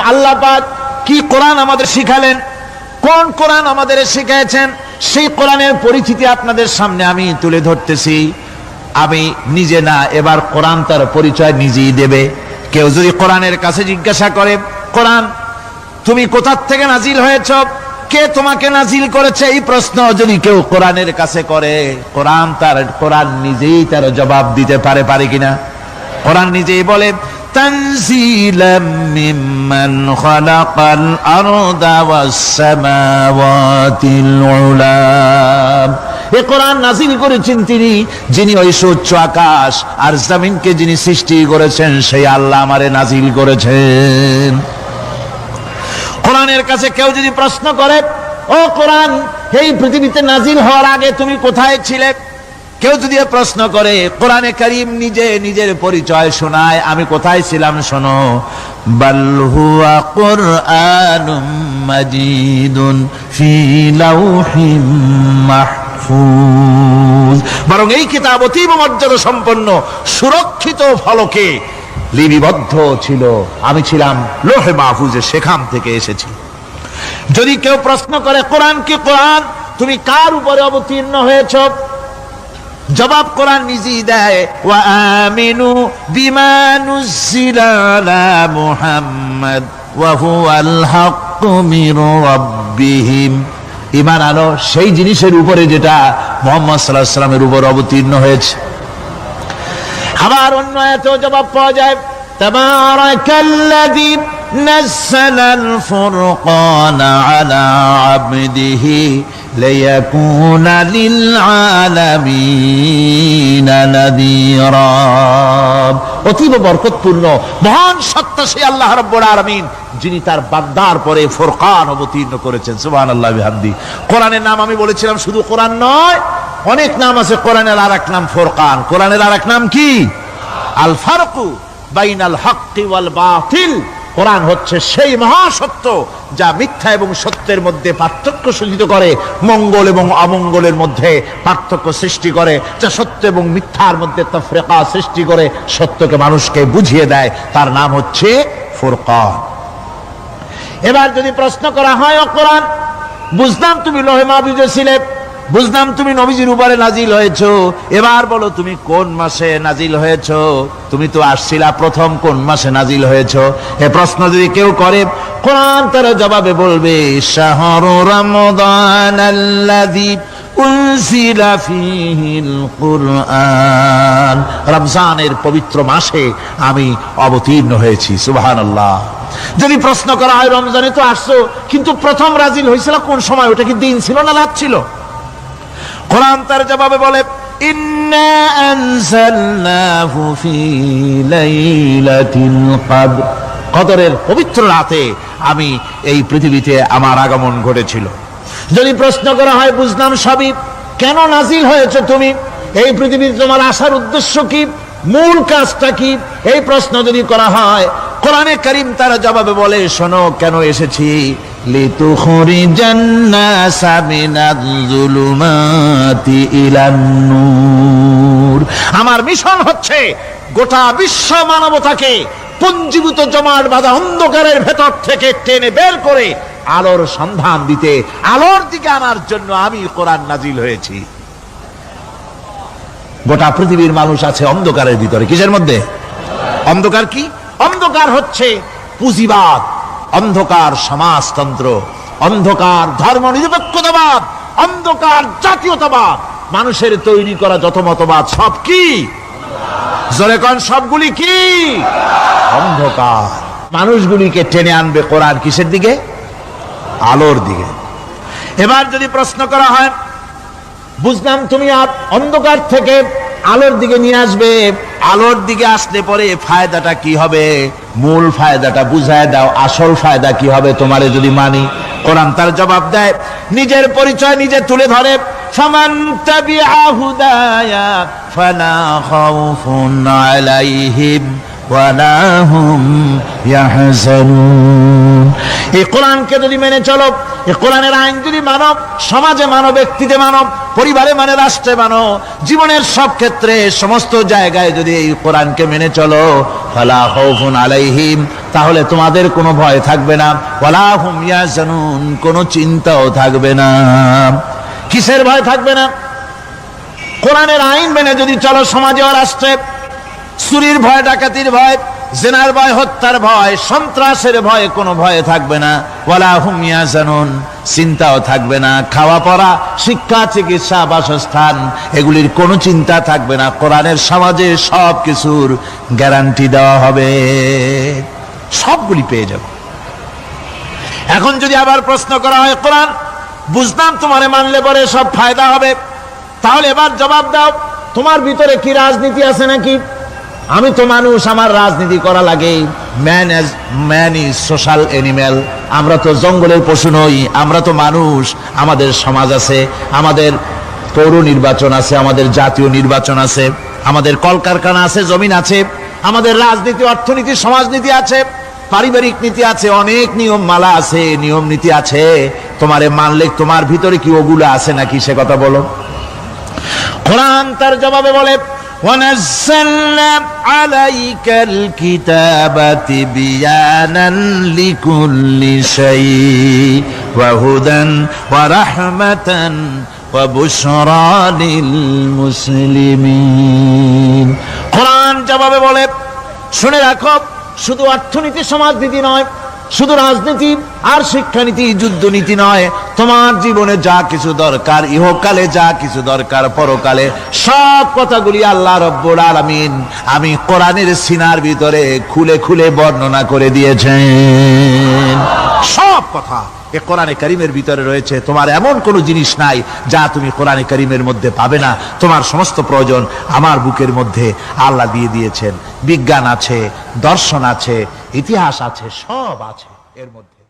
আল্লাহ পাক কি কোরআন আমাদের শিখালেন, কোন কোরআন আমাদের শিখিয়েছেন, সেই কোরআনের পরিচিতি আপনাদের সামনে আমি তুলে ধরতেছি। আমি নিজে না, এবার কোরআন তার পরিচয় নিজেই দেবে। কেউ যদি কোরআনের কাছে জিজ্ঞাসা করে, কোরআন তুমি কোথা থেকে নাজিল হয়েছ, কে তোমাকে নাজিল করেছে, এই প্রশ্ন যদি কেউ কোরআনের কাছে করে, কোরআন নিজেই তার জবাব দিতে পারে কিনা? কোরআন নিজেই বলে, তানজিলাম মিম্মান খালাকাল আরদা ওয়াস সামাওয়াতিল উলা। এই কোরআন নাজিল করেছেন তিনি, যিনি ওই সুউচ্চ আকাশ আর জমিনকে যিনি সৃষ্টি করেছেন, সেই আল্লাহ আমারে নাজিল করেছেন। কোরআনের কাছে কেউ যদি প্রশ্ন করে, ও কোরআন, এই পৃথিবীতে নাজিল হওয়ার আগে তুমি কোথায় ছিলে, কেউ যদি প্রশ্ন করে, কোরআনে কারীম নিজে নিজের পরিচয় শোনায়, আমি কোথায় ছিলাম শোনো। বাল হুয়া কুরআনুম মাজিদুন ফি লাউহিম মাহফুজ। বরং এই কিতাব অতীব মর্যাদা সম্পন্ন সুরক্ষিত ফলকে লিপিবদ্ধ ছিল, আমি ছিলাম লোহে মাহফুজে, সেখান থেকে এসেছি। যদি কেউ প্রশ্ন করে, কোরআন কি কোরআন, তুমি কার উপরে অবতীর্ণ হয়েছ, জবাব কোরআন নিজেই দেয়, ওয়া আমিনু বিমা নুজিলা আলা মুহাম্মাদ ওয়া হুয়াল হাক্কু মির রাব্বিহিম। ঈমান আনো সেই জিনিসের উপরে যেটা মুহাম্মদ সাল্লাল্লাহু আলাইহি ওয়াসাল্লামের উপর অবতীর্ণ হয়েছে। আবার অন্য আয়াতেও জবাব পাওয়া যায়, তাবারাকাল্লাযী নাযালাল ফুরকানা আলা আবদিহি লিয়াকুনা লিল আলামিনা নাযীরা। অতীব বরকতপূর্ণ মহান সত্তা সেই আল্লাহ রাব্বুল আলামিন, যিনি তার বান্দার পরে ফুরকান অবতীর্ণ করেছেন। সুবহানাল্লাহ বিহামদি। কোরআনের নাম আমি বলেছিলাম শুধু কোরআন নয়, অনেক নাম আছে। কোরআনের আরেক নাম ফুরকান। কোরআনের আরেক নাম কি? আল ফারকু বাইনাল হাক্কি ওয়াল বাতিল। কোরআন হচ্ছে সেই মহাসত্য যা মিথ্যা এবং সত্যের মধ্যে পার্থক্য সূচিত করে, মঙ্গল এবং অমঙ্গলের মধ্যে পার্থক্য সৃষ্টি করে, যা সত্য এবং মিথ্যার মধ্যে তাফরিকা সৃষ্টি করে, সত্যকে মানুষকে বুঝিয়ে দেয়। তার নাম হচ্ছে ফুরকান। এবার যদি প্রশ্ন করা হয়, ও কোরআন, বুঝলাম তুমি লোহে মাহফুজে ছিলে, বুঝলাম তুমি নবীজির উপরে নাজিল হয়েছো, এবার বলো তুমি কোন মাসে নাজিল হয়েছো, তুমি তো আসছিলা প্রথম কোন মাসে নাজিল হয়েছো। এ প্রশ্ন যদি কেউ করে, কোরআন তার জবাবে বলবে, শাহরু রমাদানাল্লাযী উনজিলা ফীহিল কুরআন। রমজানের পবিত্র মাসে আমি অবতীর্ণ হয়েছি। সুবহানাল্লাহ। যদি প্রশ্ন করা হয়, রমজানে তো আসছো, কিন্তু প্রথম নাজিল হয়েছিল কোন সময়, ওটা কি দিন ছিল না রাত ছিল? কোরআন তার জবাবে বলে, ইন্না আনজালনাহু ফি লাইলাতিল কদর। কদরের পবিত্র রাতে আমি এই পৃথিবীতে আমার আগমন ঘটেছিল। যদি প্রশ্ন করা হয়, বুঝলাম সবই, কেন নাজিল হয়েছে তুমি, এই পৃথিবীতে তোমার আসার উদ্দেশ্য কি, মূল কাজটা কি, এই প্রশ্ন যদি করা হয়, কোরআনে কারীম তার জবাবে বলে, শোনো কেন এসেছি। লিতুখরিজান নাসা মিনাজ যুলুমাতি ইলান নূর। আমার মিশন হচ্ছে গোটা বিশ্ব মানবতাকে পুঞ্জীভূত জমাট বাঁধা অন্ধকারের ভেতর থেকে টেনে বের করে আলোর সন্ধান দিতে, আলোর দিকে আনার জন্য আমি কোরআন নাজিল হয়েছি। গোটা পৃথিবীর মানুষ আছে অন্ধকারের ভিতরে। কিসের মধ্যে? অন্ধকার কি? অন্ধকার হচ্ছে পুঁজিবাদ, অন্ধকার সমাজতন্ত্র, অন্ধকার ধর্ম নিরপেক্ষতাবাদ, অন্ধকার জাতীয়তাবাদ। মানুষের তৈরি করা যত মতবাদ সব কি? জোরে কোন, সবগুলি কি? অন্ধকার। মানুষগুলিকে টেনে আনবে কোরআন কিসের দিকে? আলোর দিকে। এবার যদি প্রশ্ন করা হয়, বুঝলাম তুমি অন্ধকার থেকে আলোর দিকে নিয়ে আসবে, আলোর দিকে আসলে পরে ফায়দাটা কি হবে, মূল ফায়দাটা বুঝায় দাও, আসল ফায়দা কি হবে তোমারে যদি মানি। কোরআন তার জবাব দেয়, নিজের পরিচয় নিজে তুলে ধরে, ফামান তাবিআ হুদায়া ফালা খাউফুন আলাইহিম ওয়ালা হুম ইয়াহজানুন। এই কোরআনকে যদি মেনে চলো, এই কোরআনের আইন যদি মানো, সমাজে মানো, ব্যক্তিতে মানো, পরিবারে মানে, রাষ্ট্রে মানো, জীবনের সব ক্ষেত্রে সমস্ত জায়গায় যদি এই কোরআনকে মেনে চলো, ফালা খাউফুন আলাইহিম, তাহলে তোমাদের কোনো ভয় থাকবে না, ওয়ালা হুম ইয়াহজানুন, কোনো চিন্তাও থাকবে না। কিসের ভয় থাকবে না? কোরআনের আইন মেনে যদি চলো সমাজে ও রাষ্ট্রে, চুরির ভয়, ডাকাতির ভয়, জিনার ভয়, হত্যার ভয়, সন্ত্রাসের ভয়, কোনো ভয় থাকবে না। ওয়ালা হুম ইয়াহজানুন, চিন্তাও থাকবে না। খাওয়া পড়া, শিক্ষা, চিকিৎসা, বাসস্থান, এগুলির কোনো চিন্তা থাকবে না। কোরআনের সমাজে সব কিছুর গ্যারান্টি দেওয়া হবে, সবগুলি পেয়ে যাবে। এখন যদি আবার প্রশ্ন করা হয়, কোরআন বুঝতাম তোমারে মানলে পরে সব ফায়দা হবে, তাহলে এবার জবাব দাও, তোমার ভিতরে কি রাজনীতি আছে নাকি? আমি তো মানুষ, আমার রাজনীতি করা লাগে। ম্যান ইজ সোশ্যাল অ্যানিম্যাল, আমরা তো জঙ্গলের পশু নই, আমরা তো মানুষ। আমাদের সমাজ আছে, আমাদের পৌর নির্বাচন আছে, আমাদের জাতীয় নির্বাচন আছে, আমাদের কলকারখানা আছে, জমিন আছে, আমাদের রাজনীতি, অর্থনীতি, সমাজনীতি আছে, পারিবারিক নীতি আছে, অনেক নিয়ম মালা আছে, নিয়ম নীতি আছে। তোমারে মানলে তোমার ভিতরে কি ওগুলো আছে নাকি, সে কথা বলো। কোরআন তার জবাবে বলে, وَنَزَّلْنَا عَلَيْكَ الْكِتَابَ تِبْيَانًا لِكُلِّ شَيْءٍ وَهُدًى وَرَحْمَةً وَبُشْرَى لِلْمُسْلِمِينَ। কোরআন জবাবে বলে, শুনে রাখো, শুধু অর্থনীতি, সমাজনীতি নয়, শুধু রাজনীতি আর শিক্ষানীতি, যুদ্ধনীতি নয়, তোমার জীবনে যা কিছু দরকার, ইহকালে যা কিছু দরকার, পরকালে, সব কথাগুলি আল্লাহ রব্বুল আলামিন আমি কোরআনের সিনার ভিতরে খুলে খুলে বর্ণনা করে দিয়েছেন। সব কথা এ কোরআনে কারীমের ভিতরে রয়েছে। তোমার এমন কোনো জিনিস নাই যা তুমি কোরআনে কারীমের মধ্যে পাবে না। তোমার সমস্ত প্রয়োজন আমার বুকের মধ্যে আল্লাহ দিয়ে দিয়েছেন। বিজ্ঞান আছে, দর্শন আছে, ইতিহাস আছে, সব আছে এর মধ্যে।